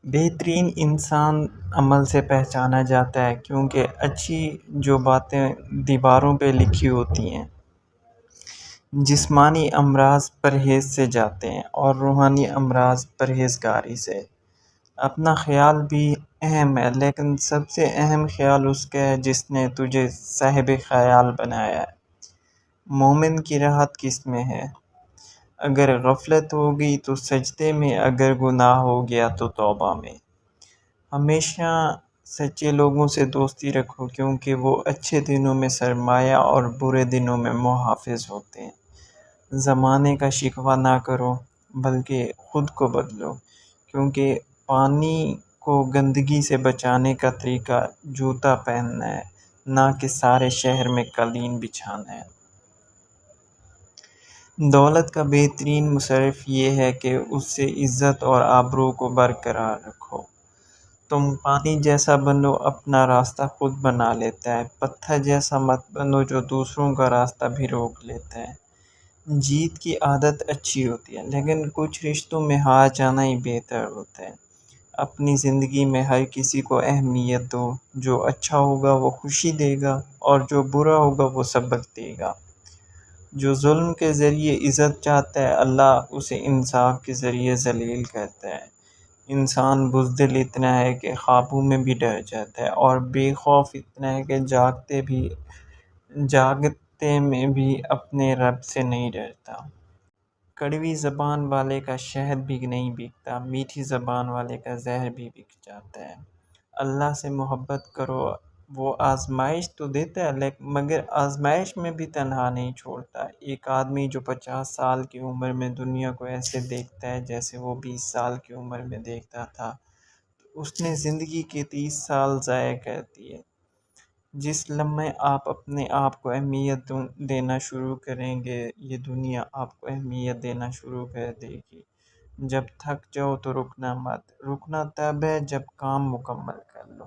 بہترین انسان عمل سے پہچانا جاتا ہے، کیونکہ اچھی جو باتیں دیواروں پہ لکھی ہوتی ہیں، جسمانی امراض پرہیز سے جاتے ہیں اور روحانی امراض پرہیزگاری سے۔ اپنا خیال بھی اہم ہے، لیکن سب سے اہم خیال اس کا ہے جس نے تجھے صاحب خیال بنایا ہے۔ مومن کی راحت کس میں ہے؟ اگر غفلت ہوگی تو سجدے میں، اگر گناہ ہو گیا تو توبہ میں۔ ہمیشہ سچے لوگوں سے دوستی رکھو، کیونکہ وہ اچھے دنوں میں سرمایہ اور برے دنوں میں محافظ ہوتے ہیں۔ زمانے کا شکوہ نہ کرو، بلکہ خود کو بدلو، کیونکہ پانی کو گندگی سے بچانے کا طریقہ جوتا پہننا ہے، نہ کہ سارے شہر میں قالین بچھانا ہے۔ دولت کا بہترین مصرف یہ ہے کہ اس سے عزت اور آبرو کو برقرار رکھو۔ تم پانی جیسا بنو، اپنا راستہ خود بنا لیتا ہے، پتھر جیسا مت بنو جو دوسروں کا راستہ بھی روک لیتا ہے۔ جیت کی عادت اچھی ہوتی ہے، لیکن کچھ رشتوں میں ہار جانا ہی بہتر ہوتا ہے۔ اپنی زندگی میں ہر کسی کو اہمیت دو، جو اچھا ہوگا وہ خوشی دے گا اور جو برا ہوگا وہ سبق دے گا۔ جو ظلم کے ذریعے عزت چاہتا ہے، اللہ اسے انصاف کے ذریعے ذلیل کرتا ہے۔ انسان بزدل اتنا ہے کہ خوابوں میں بھی ڈر جاتا ہے، اور بے خوف اتنا ہے کہ جاگتے میں بھی اپنے رب سے نہیں ڈرتا۔ کڑوی زبان والے کا شہد بھی نہیں بکتا، میٹھی زبان والے کا زہر بھی بک جاتا ہے۔ اللہ سے محبت کرو، وہ آزمائش تو دیتا ہے، مگر آزمائش میں بھی تنہا نہیں چھوڑتا۔ ایک آدمی جو 50 سال کی عمر میں دنیا کو ایسے دیکھتا ہے جیسے وہ 20 سال کی عمر میں دیکھتا تھا، تو اس نے زندگی کے 30 سال ضائع کر دیے۔ جس لمحے آپ اپنے آپ کو اہمیت دینا شروع کریں گے، یہ دنیا آپ کو اہمیت دینا شروع کر دے گی۔ جب تھک جاؤ تو رکنا مت، رکنا تب ہے جب کام مکمل کر لو۔